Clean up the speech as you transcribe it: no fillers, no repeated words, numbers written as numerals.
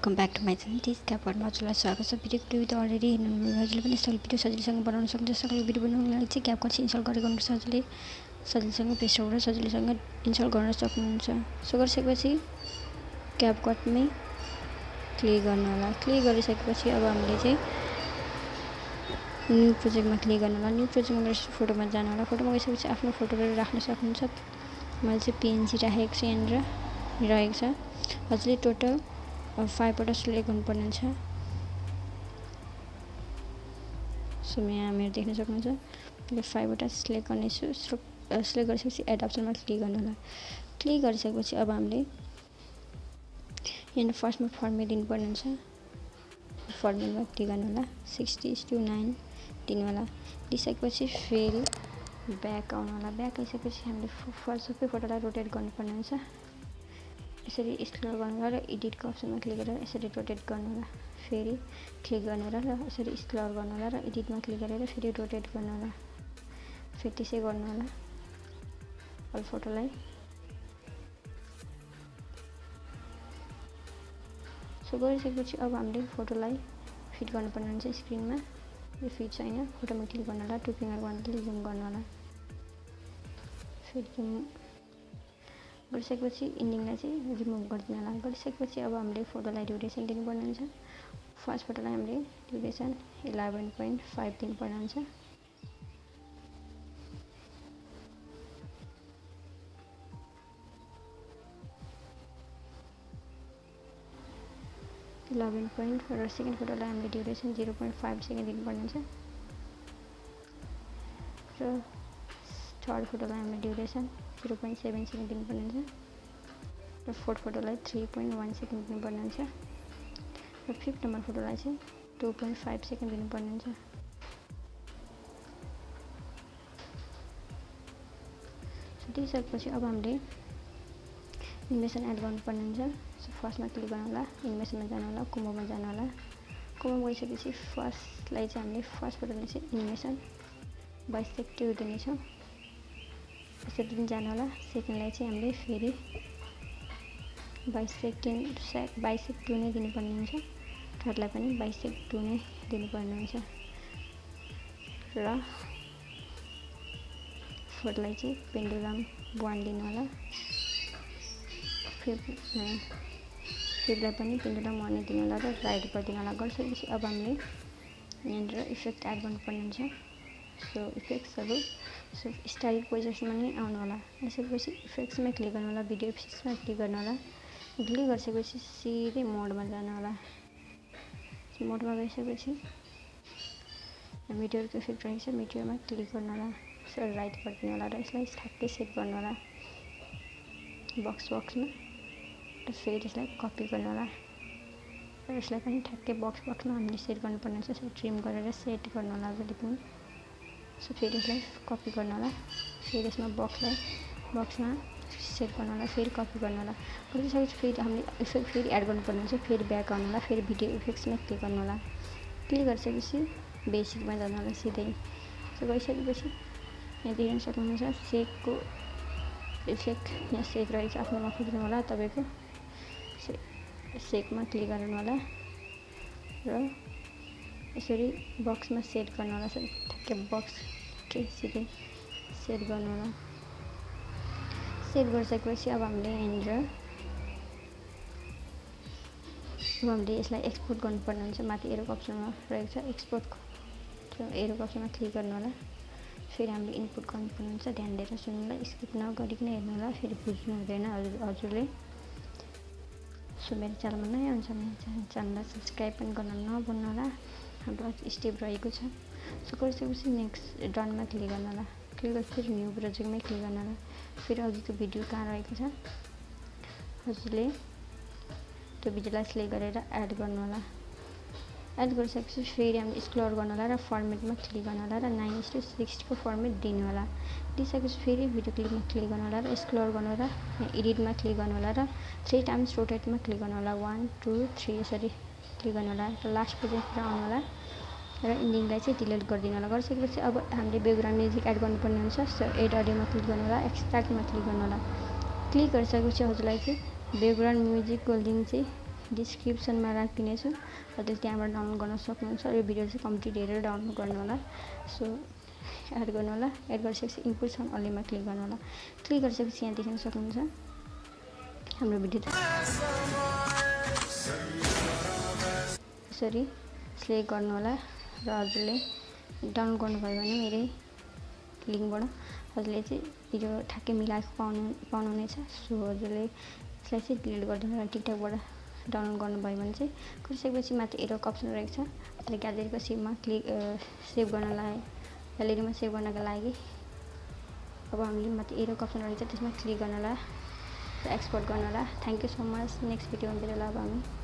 Welcome back to my channel this क्यापकटमा हजुरलाई स्वागत छ। भिडियो त अलरेडी हेर्नुभयो। हजुरले पनि यस्तो भिडियो सजिलैसँग बनाउन सक्नुहुन्छ। सजिलो भिडियो बनाउनको लागि चाहिँ क्यापकट इन्स्टल गरेको हुनुपर्छ। हजुरले सजिलैसँग प्ले स्टोरबाट सजिलैसँग इन्स्टल गर्न सक्नुहुन्छ। सो गरिसकेपछि क्यापकटमै क्लिक गर्नु होला। क्लिक गरिसकेपछि अब हामीले चाहिँ न्यू प्रोजेक्टमा क्लिक गर्नु होला। न्यू प्रोजेक्टमा गएर फोटोमा जानु होला। फोटोमा गइसकेपछि आफ्नो फोटोहरू राख्न सक्नुहुन्छ। मैले चाहिँ पिएनजी राखेको छु यहाँनिर रहेको छ। हजुरले टोटल 5 वटा सिलेक्ट गर्नुपर्ने हुन्छ। सो यहाँ मेरो देख्न सक्नुहुन्छ मैले 5 वटा सिलेक्ट गर्नेछु। सिलेक्ट गरिसकेपछि एड अप्सनमा क्लिक गर्नु होला। क्लिक गरिसकेपछि अब हामीले यहाँ फर्स्टमा फर्मेट दिनुपर्ने हुन्छ। फर्मेटमा क्लिक गर्नु होला। 60:9 दिनु होला। दिइसकेपछि फेरि ब्याक आउनु होला। ब्याक आइसकेपछि हामीले फर्स्ट सबै फोटोलाई रोटेट गर्नुपर्ने हुन्छ। यसरी स्क्रल गर्नु होला र एडिटको अप्सनमा क्लिक गरेर यसरी रोटेट गर्नु होला। फेरि क्लिक गर्नु होला र यसरी स्क्रल गर्नु होला र एडिटमा क्लिक गरेर फेरि रोटेट गर्नु होला। फेरि त्यसै गर्नु होला अल फोटोलाई। सो गरिसकेपछि अब हामीले फोटोलाई फिट गर्नुपर्ने हुन्छ स्क्रिनमा। यो फिट छैन, फोटोमा क्लिक गर्नु होला। टु फिङ्गर गर्नुले जुम गर्नु होला। फेरि जुम गरिसकेपछि इन्डिङलाई चाहिँ रिमुभ गरिदिनु होला। गरिसकेपछि अब हामीले फोटोलाई ड्युरेसन दिनुपर्ने हुन्छ। फर्स्ट फोटोलाई हामीले ड्युरेसन 11.5 दिनुपर्ने हुन्छ। र सेकेन्ड फोटोलाई हामीले ड्युरेसन 0.5 सेकेन्ड दिनुपर्ने हुन्छ। र थर्ड फोटोलाई हामीले ड्युरेसन 0.7 सेकेन्ड दिनुपर्ने हुन्छ। र फोर्थ फोटोलाई 3.1 सेकेन्ड दिनुपर्ने हुन्छ। र फिफ्थ नम्बर फोटोलाई चाहिँ 2.5 सेकेन्ड दिनुपर्ने हुन्छ। दिइसकेपछि अब हामीले एनिमेसन एड गर्नुपर्ने हुन्छ। सो फर्स्टमा क्लिक गर्नु होला। एनिमेसनमा जानु होला। कोम्बोमा जानु होला। कोम्बोमा गइसकेपछि फर्स्टलाई चाहिँ हामीले फर्स्ट फोटोलाई चाहिँ एनिमेसन बाइसेक्टिभ दिनेछौँ। यसरी पनि जानु होला। सेकेन्डलाई चाहिँ हामीले फेरि बाइसेक्ट 2 नै दिनुपर्ने हुन्छ। थर्डलाई पनि बाइसेक्ट 2 नै दिनुपर्ने हुन्छ। र फोर्थलाई चाहिँ पेन्डुलम 1 दिनु होला। फिफ्थलाई पनि पेन्डुलम 1 नै दिनु होला र राइट गरिदिनु होला। गरिसकेपछि अब हामीले यहाँनिर इफेक्ट एड गर्नुपर्ने हुन्छ। सो इफेक्ट्सहरू स्टाइल पोजिसनमा नै आउनु होला। यसपछि इफेक्ट्समा क्लिक गर्नु होला। भिडियो इफेक्ट्समा क्लिक गर्नु होला। क्लिक गरिसकेपछि सिधै मोडमा जानु होला। मोडमा गइसकेपछि मिटियोरको इफेक्ट रहेछ। मिटियोरमा क्लिक गर्नु होला। सो राइट गरिदिनु होला र यसलाई ठ्याक्कै सेट गर्नु होला बक्समा। र फेरि यसलाई कपी गर्नु होला र यसलाई पनि ठ्याक्कै बक्समा हामीले सेट गर्नुपर्ने हुन्छ। सो ट्रिम गरेर सेट गर्नु होला जहिले पनि। सो फेरि यसलाई कपी गर्नु होला। फेरि यसमा बक्समा सेट गर्नु होला। फेरि कपी गर्नु होला। गरिसकेपछि फेरि हामीले इफेक्ट फेरि एड गर्नुपर्ने हुन्छ। फेरि ब्याक आउनु होला। फेरि भिडियो इफेक्ट्समा क्लिक गर्नु होला। क्लिक गरिसकेपछि बेसिकमा जानु होला सिधै। सो गइसकेपछि यहाँ देख्न सक्नुहुन्छ सेकको इफेक्ट यहाँ सेक रहेछ। आफ्नोमा खोज्नु होला। तपाईँको सेकमा क्लिक गर्नु होला र यसरी बक्समा सेट गर्नु होला। ठ्याक्कै बक्स सिधै सेट गर्नु होला। सेट गरिसकेपछि अब हामीले यहाँनिर यसलाई एक्सपोर्ट गर्नुपर्ने हुन्छ। माथि एरोको अप्सनमा रहेको छ एक्सपोर्टको। एरोको अप्सनमा क्लिक गर्नु होला। फेरि हामीले इनपुट गर्नुपर्ने हुन्छ। ध्यान दिएर सुन्नु होला। स्किप नगरिकन हेर्नु होला। फेरि बुझ्नु हुँदैन हजुरले। सो मेरो च्यानलमा नयाँ हुन्छ भने च्यानललाई सब्सक्राइब पनि गर्न नभुल्नु होला। हाम्रो स्टेप रहेको छ। सो गरिसकेपछि नेक्स्ट डनमा क्लिक गर्नु होला। क्लिक गरेपछि न्यू प्रोजेक्टमै क्लिक गर्नु होला। फेरि अघिको भिडियो कहाँ रहेको छ हजुरले त्यो भिडियोलाई सिलेक्ट गरेर एड गर्नु होला। एड गरिसकेपछि फेरि हामीले स्क्रल गर्नु होला र फर्मेटमा क्लिक गर्नु होला र 9:60 फर्मेट दिनु होला। दिइसकेपछि फेरि भिडियो क्लिपमा क्लिक गर्नु होला र स्क्रल गर्नु होला। एडिटमा क्लिक गर्नु होला र 3 टाइम्स रोटेटमा क्लिक गर्नु होला। 1 2 3 यसरी क्लिक गर्नु होला र लास्ट पोजिसनमा आउनु होला र इन्डिङलाई चाहिँ डिलिट गरिदिनु होला। गरिसकेपछि अब हामीले ब्याकग्राउन्ड म्युजिक एड गर्नुपर्ने हुन्छ। सो एड अडियोमा क्लिक गर्नु होला। एक्सट्र्याक्टमा क्लिक गर्नु होला। क्लिक गरिसकेपछि हजुरलाई चाहिँ ब्याकग्राउन्ड म्युजिकको लिङ्क चाहिँ डिस्क्रिप्सनमा राखिदिनेछु हजुर त्यहाँबाट डाउनलोड गर्न सक्नुहुन्छ यो भिडियो चाहिँ कम्प्लिट हेरेर डाउनलोड गर्नु होला सो एड गर्नु होला एड गरिसकेपछि इनपुट्स एन्ड अन्लीमा क्लिक गर्नु होला क्लिक गरिसकेपछि यहाँ देख्न सक्नुहुन्छ हाम्रो भिडियो यसरी सिलेक्ट गर्नु होला र हजुरले डाउनलोड गर्नुभयो भने मेरै लिङ्कबाट हजुरले चाहिँ भिडियो ठ्याक्कै मिलाएको पाउनुहुनेछ सो हजुरले यसलाई चाहिँ डिलिट गरिदिनु होला टिकटकबाट डाउनलोड गर्नुभयो भने चाहिँ गरिसकेपछि माथि एरोको अप्सन रहेको छ अहिले ग्यालेरीको सेभमा क्लिक सेभ गर्नलाई ग्यालेरीमा सेभ गर्नको लागि अब हामीले माथि एरोको अप्सन रहेको छ त्यसमा क्लिक गर्न होला र एक्सपोर्ट गर्न होला thank you so much next भिडियोमा भेटौँला अब हामी